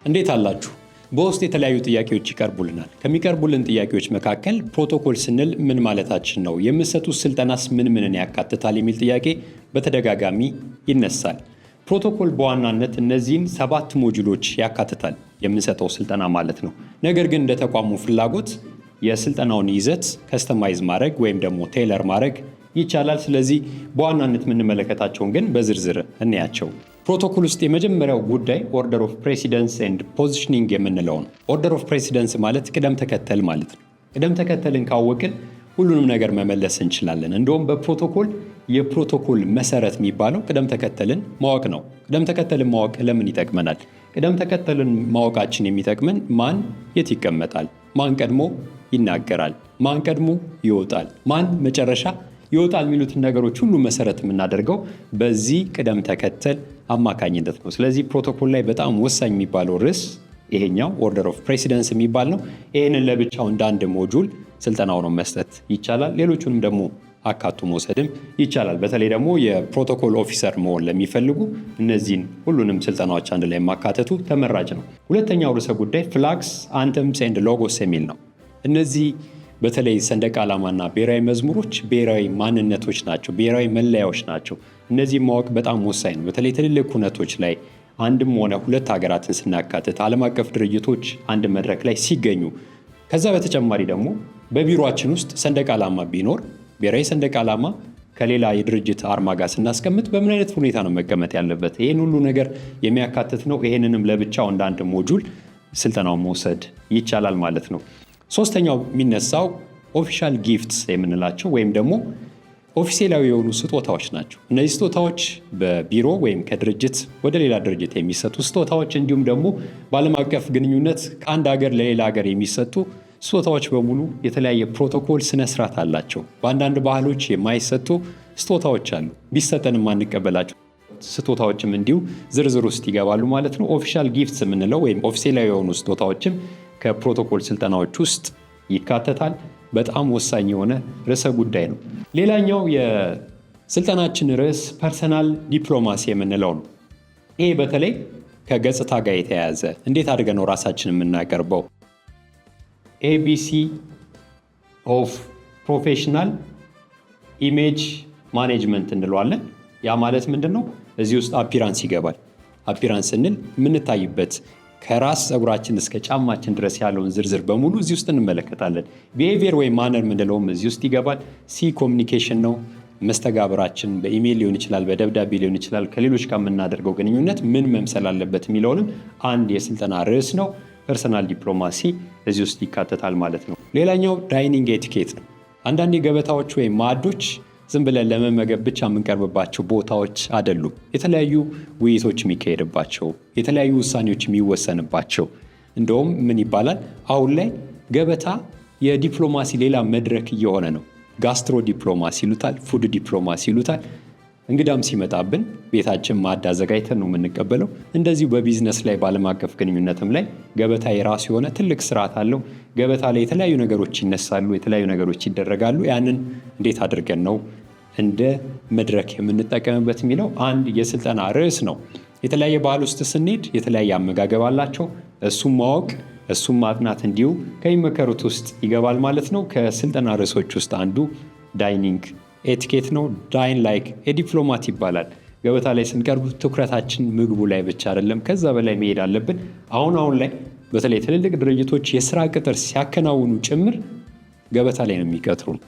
እንዴት አላችሁ? በውስጥ የተለያዩ ጥያቄዎች ይቀርቡልናል። ከሚቀርቡልን ጥያቄዎች መካከል ፕሮቶኮል ስንል ምን ማለታችን ነው? የምትሰጡት ስልጠናስ ምንን ያካትታል? የሚል ጥያቄ በተደጋጋሚ ይነሳል። ፕሮቶኮል በዋናነት እነዚህን 7 ሞጁሎች ያካትታል የምንሰጠው ስልጠና ማለት ነው። ነገር ግን እንደ ተቋሙ ፍላጎት የስልጠናውን ይዘት ከስተማይዝ ማድረግ ወይም ደግሞ ቴይለር ማድረግ ይቻላል። ስለዚህ በዋናነት የምንመለከታቸውን ግን በዝርዝር እንያቸው። ፕሮቶኮል ውስጥ የመጀመሪያው ጉዳይ ኦርደር ኦፍ ፕሬሲደንስ ኤንድ ፖዚሽኒንግ የምንለው ነው። ኦርደር ኦፍ ፕሬሲደንስ ማለት ቅደም ተከተል ማለት ነው። ቅደም ተከተልን ካወቅን ሁሉንም ነገር መመለስ እንችላለን። እንደውም በፕሮቶኮል የፕሮቶኮል መሰረት የሚባለው ቅደም ተከተልን ማወቅ ነው። ቅደም ተከተልን ማወቅ ለምን ይጠቅመናል? ቅደም ተከተልን ማወቃችን የሚጠቅመን ማን የት ይቀመጣል፣ ማን ቀድሞ ይናገራል፣ ማን ቀድሞ ይወጣል፣ ማን መጨረሻ ይወጣል የሚሉትን ነገሮች ሁሉ መሰረት የምናደርገው በዚህ ቅደም ተከተል አማካኝነት ነው። ስለዚህ ፕሮቶኮል ላይ በጣም ወሳኝ የሚባለው ርዕስ ይሄኛው ኦርደር ኦፍ ፕሬሲደንስ የሚባል ነው። ይህንን ለብቻው እንደ አንድ ሞጁል ስልጠናው ነው መስጠት ይቻላል። ሌሎቹንም ደግሞ አካቱ መውሰድም ይቻላል። በተለይ ደግሞ የፕሮቶኮል ኦፊሰር መሆን ለሚፈልጉ እነዚህን ሁሉንም ስልጠናዎች አንድ ላይ ማካተቱ ተመራጭ ነው። ሁለተኛው ርዕሰ ጉዳይ ፍላግስ አንተምስ ኤንድ ሎጎስ የሚል ነው። እነዚህ በተለይ ሰንደቅ ዓላማና ብሔራዊ መዝሙሮች ብሔራዊ ማንነቶች ናቸው፣ ብሔራዊ መለያዎች ናቸው። እነዚህ ማወቅ በጣም ወሳኝ ነው። በተለይ ትልልቅ ሁነቶች ላይ አንድም ሆነ ሁለት ሀገራትን ስናካትት፣ ዓለም አቀፍ ድርጅቶች አንድ መድረክ ላይ ሲገኙ፣ ከዛ በተጨማሪ ደግሞ በቢሮአችን ውስጥ ሰንደቅ ዓላማ ቢኖር ብሔራዊ ሰንደቅ ዓላማ ከሌላ የድርጅት አርማ ጋር ስናስቀምጥ በምን አይነት ሁኔታ ነው መቀመጥ ያለበት? ይህን ሁሉ ነገር የሚያካትት ነው። ይህንንም ለብቻው እንደ አንድ ሞጁል ስልጠናው መውሰድ ይቻላል ማለት ነው። ሶስተኛው የሚነሳው ኦፊሻል ጊፍትስ የምንላቸው ወይም ደግሞ ኦፊሴላዊ የሆኑ ስጦታዎች ናቸው። እነዚህ ስጦታዎች በቢሮ ወይም ከድርጅት ወደ ሌላ ድርጅት የሚሰጡ ስጦታዎች፣ እንዲሁም ደግሞ በዓለም አቀፍ ግንኙነት ከአንድ ሀገር ለሌላ ሀገር የሚሰጡ ስጦታዎች በሙሉ የተለያየ ፕሮቶኮል ስነስርዓት አላቸው። በአንዳንድ ባህሎች የማይሰጡ ስጦታዎች አሉ። ቢሰጠን የማንቀበላቸው ስጦታዎችም እንዲሁ ዝርዝር ውስጥ ይገባሉ ማለት ነው። ኦፊሻል ጊፍትስ የምንለው ወይም ኦፊሴላዊ የሆኑ ስጦታዎችም ከፕሮቶኮል ስልጠናዎች ውስጥ ይካተታል። በጣም ወሳኝ የሆነ ርዕሰ ጉዳይ ነው። ሌላኛው የስልጠናችን ርዕስ ፐርሰናል ዲፕሎማሲ የምንለው ነው። ይሄ በተለይ ከገጽታ ጋር የተያያዘ እንዴት አድርገን ነው ራሳችን የምናቀርበው? ኤቢሲ ኦፍ ፕሮፌሽናል ኢሜጅ ማኔጅመንት እንለዋለን። ያ ማለት ምንድን ነው? እዚህ ውስጥ አፒራንስ ይገባል። አፒራንስ ስንል የምንታይበት ከራስ ፀጉራችን እስከ ጫማችን ድረስ ያለውን ዝርዝር በሙሉ እዚህ ውስጥ እንመለከታለን። ቢሄቪየር ወይም ማነር ምንለውም እዚህ ውስጥ ይገባል። ሲ ኮሚኒኬሽን ነው። መስተጋብራችን በኢሜይል ሊሆን ይችላል፣ በደብዳቤ ሊሆን ይችላል። ከሌሎች ጋር የምናደርገው ግንኙነት ምን መምሰል አለበት የሚለውንም አንድ የስልጠና ርዕስ ነው። ፐርሰናል ዲፕሎማሲ እዚህ ውስጥ ይካተታል ማለት ነው። ሌላኛው ዳይኒንግ ኤቲኬት ነው። አንዳንድ ገበታዎች ወይም ማዕዶች ዝም ብለን ለመመገብ ብቻ የምንቀርብባቸው ቦታዎች አይደሉም። የተለያዩ ውይይቶች የሚካሄድባቸው፣ የተለያዩ ውሳኔዎች የሚወሰንባቸው። እንደውም ምን ይባላል አሁን ላይ ገበታ የዲፕሎማሲ ሌላ መድረክ እየሆነ ነው። ጋስትሮ ዲፕሎማሲ ይሉታል፣ ፉድ ዲፕሎማሲ ይሉታል። እንግዳም ሲመጣብን ቤታችን ማዕድ አዘጋጅተን ነው የምንቀበለው። እንደዚሁ በቢዝነስ ላይ በዓለም አቀፍ ግንኙነትም ላይ ገበታ የራሱ የሆነ ትልቅ ስርዓት አለው። ገበታ ላይ የተለያዩ ነገሮች ይነሳሉ፣ የተለያዩ ነገሮች ይደረጋሉ። ያንን እንዴት አድርገን ነው እንደ መድረክ የምንጠቀምበት የሚለው አንድ የስልጠና ርዕስ ነው። የተለያየ ባህል ውስጥ ስንሄድ የተለያየ አመጋገብ አላቸው። እሱም ማወቅ እሱም ማጥናት እንዲሁ ከሚመከሩት ውስጥ ይገባል ማለት ነው። ከስልጠና ርዕሶች ውስጥ አንዱ ዳይኒንግ ኤቲኬት ነው። ዳይን ላይክ ዲፕሎማት ይባላል። ገበታ ላይ ስንቀርብ ትኩረታችን ምግቡ ላይ ብቻ አይደለም፣ ከዛ በላይ መሄድ አለብን። አሁን ላይ በተለይ ትልልቅ ድርጅቶች የስራ ቅጥር ሲያከናውኑ ጭምር ገበታ ላይ ነው የሚቀጥሩን።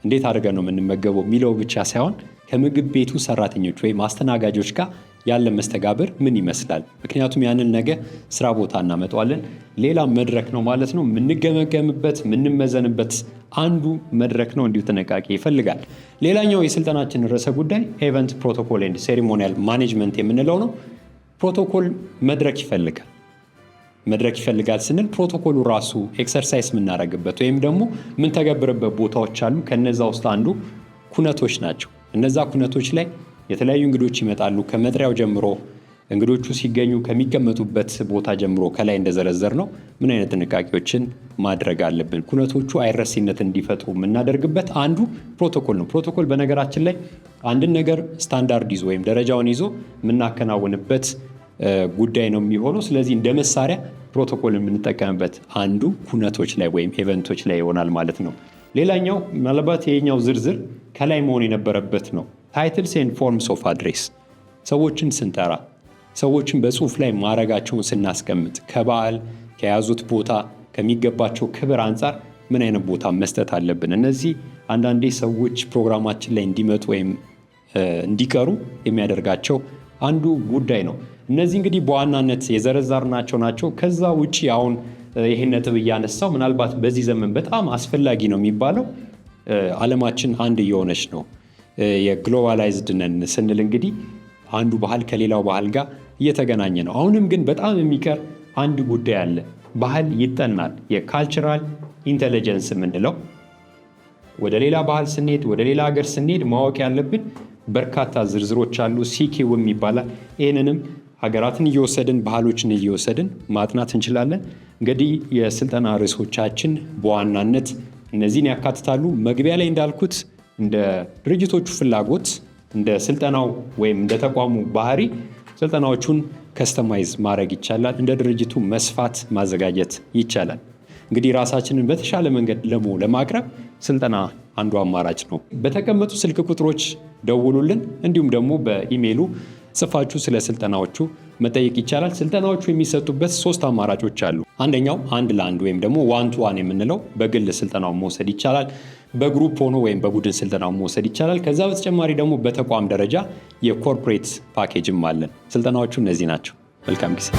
እንዴት አድርገን ነው የምንመገበው የሚለው ብቻ ሳይሆን ከምግብ ቤቱ ሰራተኞች ወይም አስተናጋጆች ጋር ያለ መስተጋብር ምን ይመስላል? ምክንያቱም ያንን ነገ ስራ ቦታ እናመጣዋለን። ሌላ መድረክ ነው ማለት ነው። የምንገመገምበት የምንመዘንበት አንዱ መድረክ ነው። እንዲሁ ጥንቃቄ ይፈልጋል። ሌላኛው የስልጠናችን ርዕሰ ጉዳይ ኤቨንት ፕሮቶኮል ኤንድ ሴሪሞኒያል ማኔጅመንት የምንለው ነው። ፕሮቶኮል መድረክ ይፈልጋል። መድረክ ይፈልጋል ስንል ፕሮቶኮሉ ራሱ ኤክሰርሳይዝ የምናደርግበት ወይም ደግሞ የምንተገብርበት ቦታዎች አሉ። ከነዛ ውስጥ አንዱ ኩነቶች ናቸው። እነዛ ኩነቶች ላይ የተለያዩ እንግዶች ይመጣሉ። ከመጥሪያው ጀምሮ እንግዶቹ ሲገኙ ከሚቀመጡበት ቦታ ጀምሮ ከላይ እንደዘረዘር ነው ምን አይነት ጥንቃቄዎችን ማድረግ አለብን? ኩነቶቹ አይረሲነት እንዲፈጥሩ የምናደርግበት አንዱ ፕሮቶኮል ነው። ፕሮቶኮል በነገራችን ላይ አንድን ነገር ስታንዳርድ ይዞ ወይም ደረጃውን ይዞ የምናከናውንበት ጉዳይ ነው የሚሆነው። ስለዚህ እንደ መሳሪያ ፕሮቶኮል የምንጠቀምበት አንዱ ኩነቶች ላይ ወይም ኢቨንቶች ላይ ይሆናል ማለት ነው። ሌላኛው ምናልባት የኛው ዝርዝር ከላይ መሆን የነበረበት ነው። ታይትልስ ኤንድ ፎርምስ ኦፍ አድሬስ፣ ሰዎችን ስንጠራ፣ ሰዎችን በጽሁፍ ላይ ማድረጋቸውን ስናስቀምጥ ከበዓል ከያዙት ቦታ ከሚገባቸው ክብር አንጻር ምን አይነት ቦታ መስጠት አለብን? እነዚህ አንዳንዴ ሰዎች ፕሮግራማችን ላይ እንዲመጡ ወይም እንዲቀሩ የሚያደርጋቸው አንዱ ጉዳይ ነው። እነዚህ እንግዲህ በዋናነት የዘረዘርናቸው ናቸው። ከዛ ውጪ አሁን ይህን ነጥብ እያነሳው ምናልባት በዚህ ዘመን በጣም አስፈላጊ ነው የሚባለው ዓለማችን አንድ እየሆነች ነው። የግሎባላይዝድ ነን ስንል እንግዲህ አንዱ ባህል ከሌላው ባህል ጋር እየተገናኘ ነው። አሁንም ግን በጣም የሚቀር አንድ ጉዳይ አለ። ባህል ይጠናል። የካልቸራል ኢንቴሊጀንስ የምንለው ወደ ሌላ ባህል ስንሄድ፣ ወደ ሌላ ሀገር ስንሄድ ማወቅ ያለብን በርካታ ዝርዝሮች አሉ። ሲኪውም ይባላል። ይህንንም ሀገራትን እየወሰድን ባህሎችን እየወሰድን ማጥናት እንችላለን። እንግዲህ የስልጠና ርዕሶቻችን በዋናነት እነዚህን ያካትታሉ። መግቢያ ላይ እንዳልኩት እንደ ድርጅቶቹ ፍላጎት፣ እንደ ስልጠናው ወይም እንደ ተቋሙ ባህሪ ስልጠናዎቹን ከስተማይዝ ማድረግ ይቻላል። እንደ ድርጅቱ መስፋት ማዘጋጀት ይቻላል። እንግዲህ ራሳችንን በተሻለ መንገድ ለማቅረብ ስልጠና አንዱ አማራጭ ነው። በተቀመጡ ስልክ ቁጥሮች ደውሉልን። እንዲሁም ደግሞ በኢሜይሉ ጽፋችሁ ስለ ስልጠናዎቹ መጠየቅ ይቻላል። ስልጠናዎቹ የሚሰጡበት 3 አማራጮች አሉ። አንደኛው 1 ለ1 ወይም ደግሞ 1 to 1 የምንለው በግል ስልጠናውን መውሰድ ይቻላል። በግሩፕ ሆኖ ወይም በቡድን ስልጠናውን መውሰድ ይቻላል። ከዛ በተጨማሪ ደግሞ በተቋም ደረጃ የኮርፖሬት ፓኬጅም አለን። ስልጠናዎቹ እነዚህ ናቸው። መልካም ጊዜ።